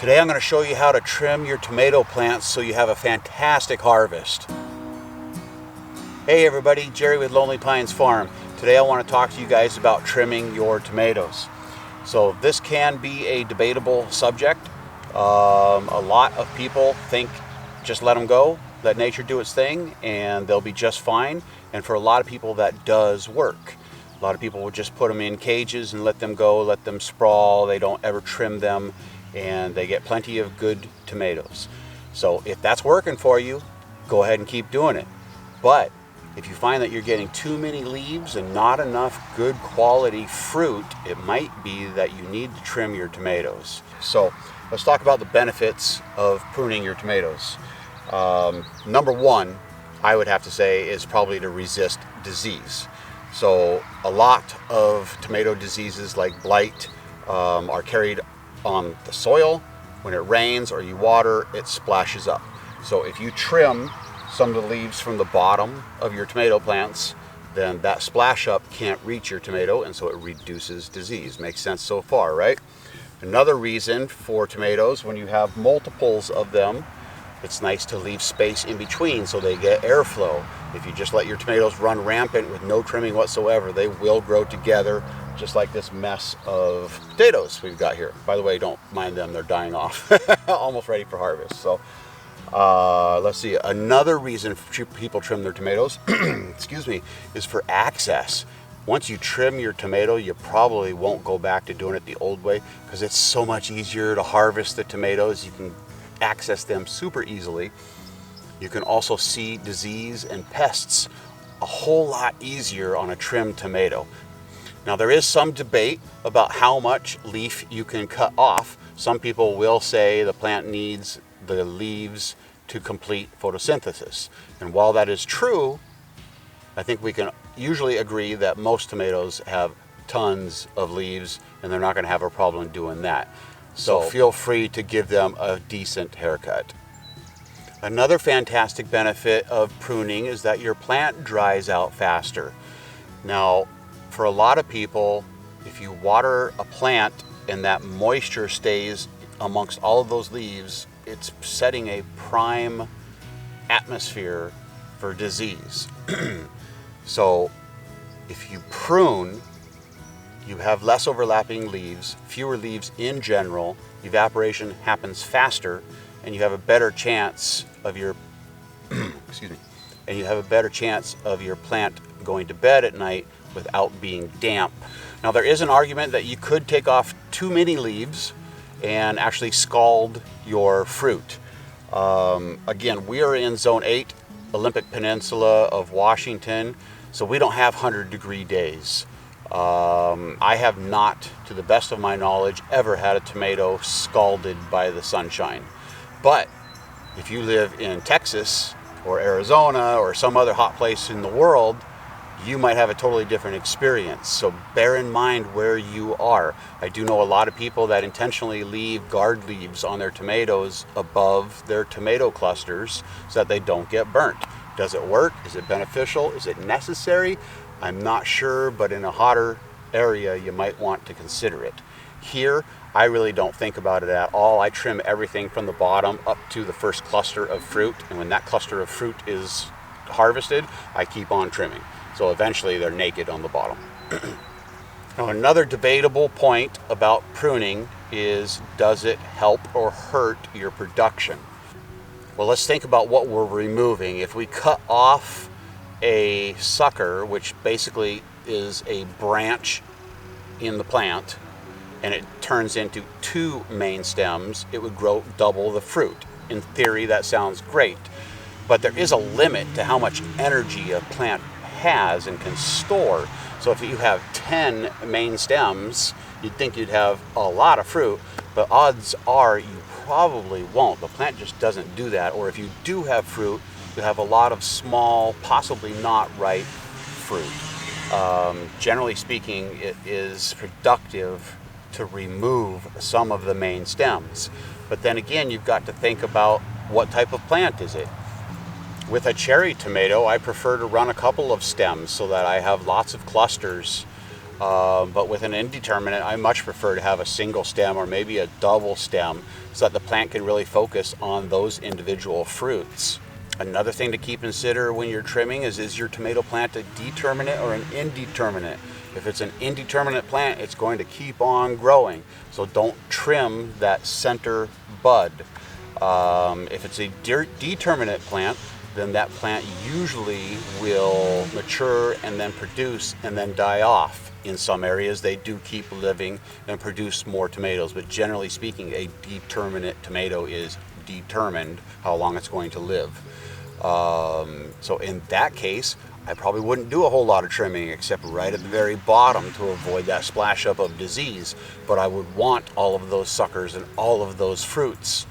Today I'm going to show you how to trim your tomato plants so you have a fantastic harvest. Hey everybody, Jerry with Lonely Pines Farm. Today I want to talk to you guys about trimming your tomatoes. So this can be a debatable subject. A lot of people think just let them go, let nature do its thing, and they'll be just fine. And for a lot of people that does work. A lot of people will just put them in cages and let them go, let them sprawl. They don't ever trim them, and they get plenty of good tomatoes. So if that's working for you, go ahead and keep doing it. But if you find that you're getting too many leaves and not enough good quality fruit, it might be that you need to trim your tomatoes. So let's talk about the benefits of pruning your tomatoes. Number one, I would have to say, is probably to resist disease. So a lot of tomato diseases like blight are carried on the soil. When it rains or you water, it splashes up. So if you trim some of the leaves from the bottom of your tomato plants, then that splash up can't reach your tomato, and so it reduces disease. Makes sense so far, right? Another reason for tomatoes, when you have multiples of them, it's nice to leave space in between so they get airflow. If you just let your tomatoes run rampant with no trimming whatsoever, they will grow together, just like this mess of potatoes we've got here. By the way, don't mind them, they're dying off. Almost ready for harvest. So let's see, another reason people trim their tomatoes, excuse me, is for access. Once you trim your tomato, you probably won't go back to doing it the old way, because it's so much easier to harvest the tomatoes. You can access them super easily. You can also see disease and pests a whole lot easier on a trimmed tomato. Now there is some debate about how much leaf you can cut off. Some people will say the plant needs the leaves to complete photosynthesis. And while that is true, I think we can usually agree that most tomatoes have tons of leaves and they're not going to have a problem doing that. So feel free to give them a decent haircut. Another fantastic benefit of pruning is that your plant dries out faster. Now, for a lot of people, if you water a plant and that moisture stays amongst all of those leaves, it's setting a prime atmosphere for disease. So if you prune, you have less overlapping leaves, fewer leaves in general, evaporation happens faster, and you have a better chance of your excuse me, and you have a better chance of your plant going to bed at night without being damp. Now there is an argument that you could take off too many leaves and actually scald your fruit. Again, we are in Zone 8, Olympic Peninsula of Washington, so we don't have 100-degree days. I have not, to the best of my knowledge, ever had a tomato scalded by the sunshine. But if you live in Texas or Arizona or some other hot place in the world, you might have a totally different experience. So bear in mind where you are. I do know a lot of people that intentionally leave guard leaves on their tomatoes above their tomato clusters so that they don't get burnt. Does it work? Is it beneficial? Is it necessary? I'm not sure, but in a hotter area, you might want to consider it. Here, I really don't think about it at all. I trim everything from the bottom up to the first cluster of fruit, and when that cluster of fruit is harvested, I keep on trimming. So eventually they're naked on the bottom. Now another debatable point about pruning is, does it help or hurt your production? Well, let's think about what we're removing. If we cut off a sucker, which basically is a branch in the plant, and it turns into two main stems, it would grow double the fruit. In theory, that sounds great, but there is a limit to how much energy a plant has and can store. So if you have 10 main stems, you'd think you'd have a lot of fruit, but odds are you probably won't. The plant just doesn't do that. Or if you do have fruit, you have a lot of small, possibly not ripe fruit. Generally speaking, it is productive to remove some of the main stems. But then again, you've got to think about what type of plant is it. With a cherry tomato, I prefer to run a couple of stems so that I have lots of clusters But with an indeterminate, I much prefer to have a single stem or maybe a double stem so that the plant can really focus on those individual fruits. Another thing to consider when you're trimming is your tomato plant a determinate or an indeterminate? If it's an indeterminate plant, it's going to keep on growing. So don't trim that center bud. If it's a determinate plant, then that plant usually will mature and then produce and then die off. In some areas, they do keep living and produce more tomatoes, but generally speaking, a determinate tomato is determined how long it's going to live. So in that case, I probably wouldn't do a whole lot of trimming except right at the very bottom to avoid that splash up of disease. But I would want all of those suckers and all of those fruits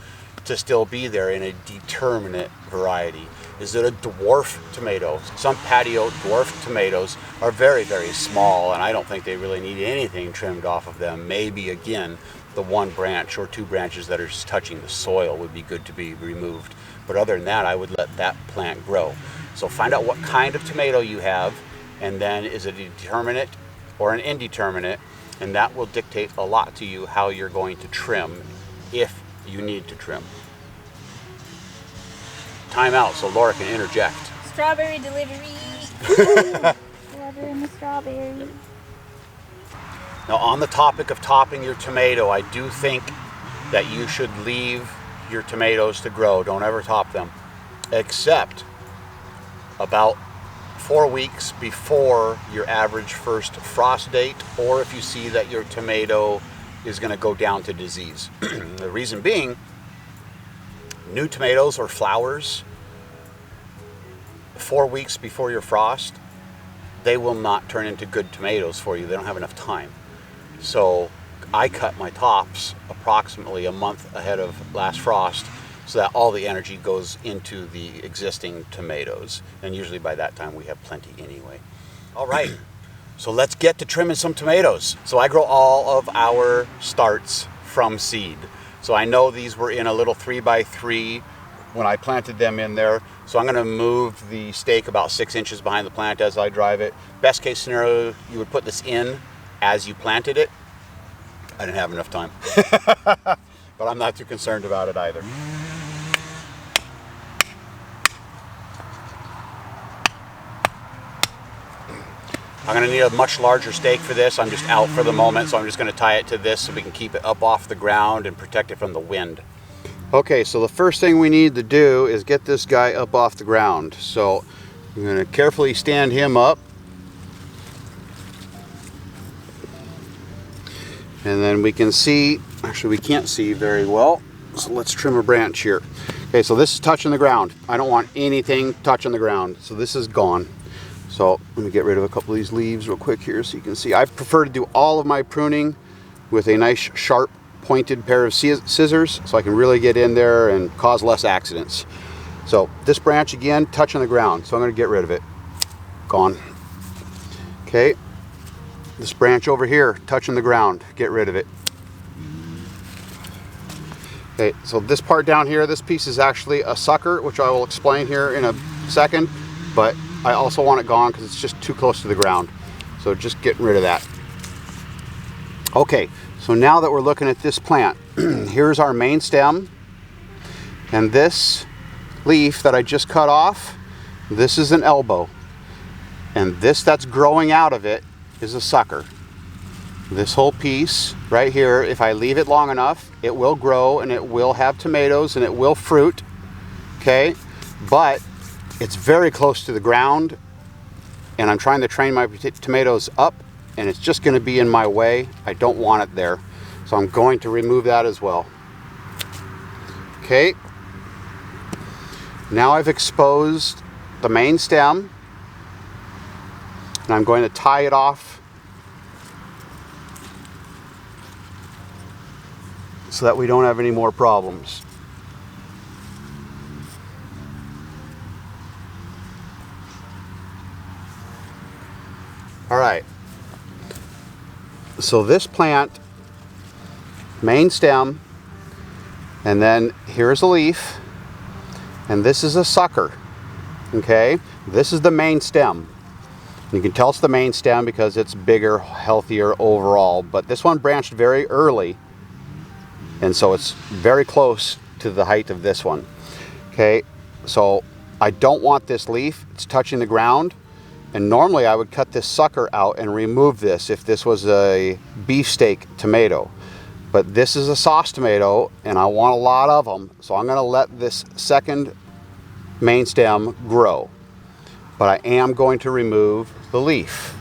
to still be there in a determinate variety. Is it a dwarf tomato? Some patio dwarf tomatoes are very, very small, and I don't think they really need anything trimmed off of them. Maybe, again, the one branch or two branches that are just touching the soil would be good to be removed. But other than that, I would let that plant grow. So find out what kind of tomato you have, and then is it a determinate or an indeterminate, and that will dictate a lot to you how you're going to trim if you need to trim. Time out so Laura can interject. Strawberry delivery. Strawberry, my strawberry. Now, on the topic of topping your tomato, I do think that you should leave your tomatoes to grow. Don't ever top them, except about 4 weeks before your average first frost date, or if you see that your tomato is going to go down to disease. The reason being, new tomatoes or flowers, 4 weeks before your frost, they will not turn into good tomatoes for you. They don't have enough time. So I cut my tops approximately a month ahead of last frost so that all the energy goes into the existing tomatoes. And usually by that time we have plenty anyway. All right, so let's get to trimming some tomatoes. So I grow all of our starts from seed. So I know these were in a little 3x3 when I planted them in there. So I'm gonna move the stake about 6 inches behind the plant as I drive it. Best case scenario, you would put this in as you planted it. I didn't have enough time, but I'm not too concerned about it either. I'm gonna need a much larger stake for this. I'm just out for the moment, so I'm just gonna tie it to this so we can keep it up off the ground and protect it from the wind. Okay, so the first thing we need to do is get this guy up off the ground. So I'm gonna carefully stand him up. And then we can see, actually we can't see very well, so let's trim a branch here. Okay, so this is touching the ground. I don't want anything touching the ground, so this is gone. So let me get rid of a couple of these leaves real quick here so you can see. I prefer to do all of my pruning with a nice sharp pointed pair of scissors so I can really get in there and cause less accidents. So this branch again, touching the ground, so I'm gonna get rid of it. Gone. Okay. This branch over here, touching the ground, get rid of it. Okay, so this part down here, this piece is actually a sucker, which I will explain here in a second, but I also want it gone because it's just too close to the ground. So just getting rid of that. Okay, so now that we're looking at this plant, here's our main stem, and this leaf that I just cut off, this is an elbow, and this that's growing out of it is a sucker. This whole piece right here, if I leave it long enough, it will grow and it will have tomatoes and it will fruit, okay? But it's very close to the ground and I'm trying to train my tomatoes up and it's just gonna be in my way. I don't want it there. So I'm going to remove that as well. Okay. Now I've exposed the main stem and I'm going to tie it off so that we don't have any more problems. All right, so this plant, main stem, and then here's a leaf, and this is a sucker, okay? This is the main stem. You can tell it's the main stem because it's bigger, healthier overall, but this one branched very early, and so it's very close to the height of this one. Okay, so I don't want this leaf, it's touching the ground, and normally I would cut this sucker out and remove this if this was a beefsteak tomato. But this is a sauce tomato, and I want a lot of them, so I'm gonna let this second main stem grow. But I am going to remove the leaf.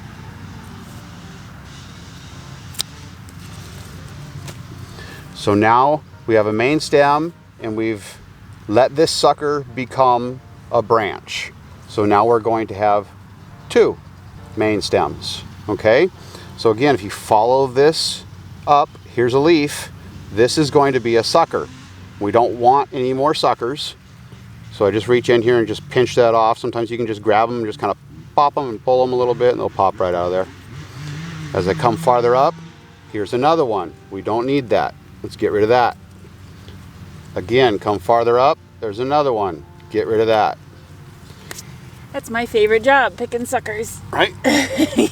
So now we have a main stem, and we've let this sucker become a branch. So now we're going to have 2 main stems, okay? So again, if you follow this up, here's a leaf. This is going to be a sucker. We don't want any more suckers. So I just reach in here and just pinch that off. Sometimes you can just grab them and just kind of pop them and pull them a little bit, and they'll pop right out of there. As I come farther up, here's another one. We don't need that. Let's get rid of that. Again, come farther up, there's another one. Get rid of that. That's my favorite job, picking suckers. Right?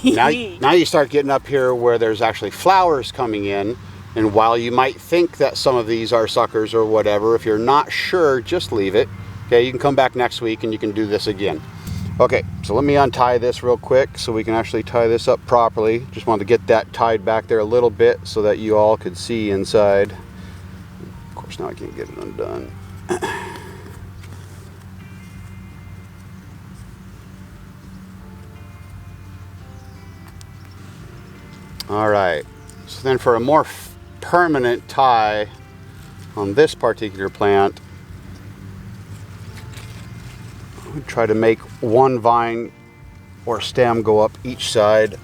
now you start getting up here where there's actually flowers coming in, and while you might think that some of these are suckers or whatever, if you're not sure, just leave it. Okay, you can come back next week and you can do this again. Okay, so let me untie this real quick so we can actually tie this up properly. Just wanted to get that tied back there a little bit so that you all could see inside. Of course, now I can't get it undone. All right, so then for a more permanent tie on this particular plant, we try to make one vine or stem go up each side.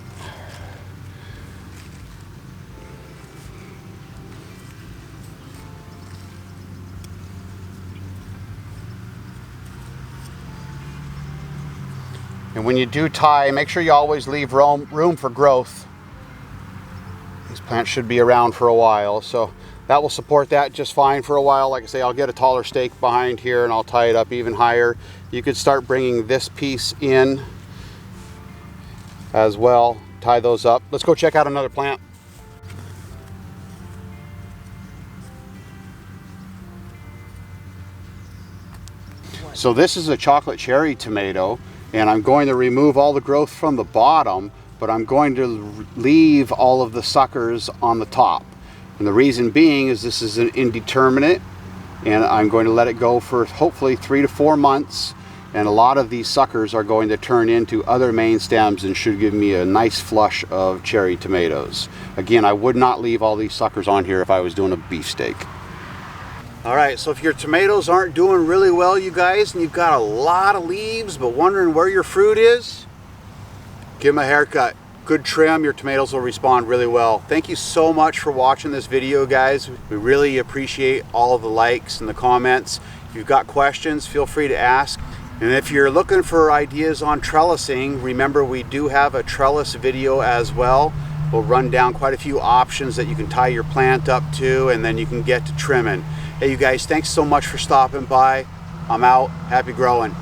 And when you do tie, make sure you always leave room for growth. These plants should be around for a while, so that will support that just fine for a while. Like I say, I'll get a taller stake behind here and I'll tie it up even higher. You could start bringing this piece in as well, tie those up. Let's go check out another plant. So this is a chocolate cherry tomato, and I'm going to remove all the growth from the bottom, but I'm going to leave all of the suckers on the top. And the reason being is this is an indeterminate, and I'm going to let it go for hopefully 3 to 4 months, and a lot of these suckers are going to turn into other main stems and should give me a nice flush of cherry tomatoes. Again, I would not leave all these suckers on here if I was doing a beefsteak. All right, so if your tomatoes aren't doing really well, you guys, and you've got a lot of leaves but wondering where your fruit is, give them a haircut. Good trim, your tomatoes will respond really well. Thank you so much for watching this video, guys. We really appreciate all of the likes and the comments. If you've got questions, feel free to ask. And if you're looking for ideas on trellising, remember we do have a trellis video as well. We'll run down quite a few options that you can tie your plant up to, and then you can get to trimming. Hey, you guys, thanks so much for stopping by. I'm out. Happy growing.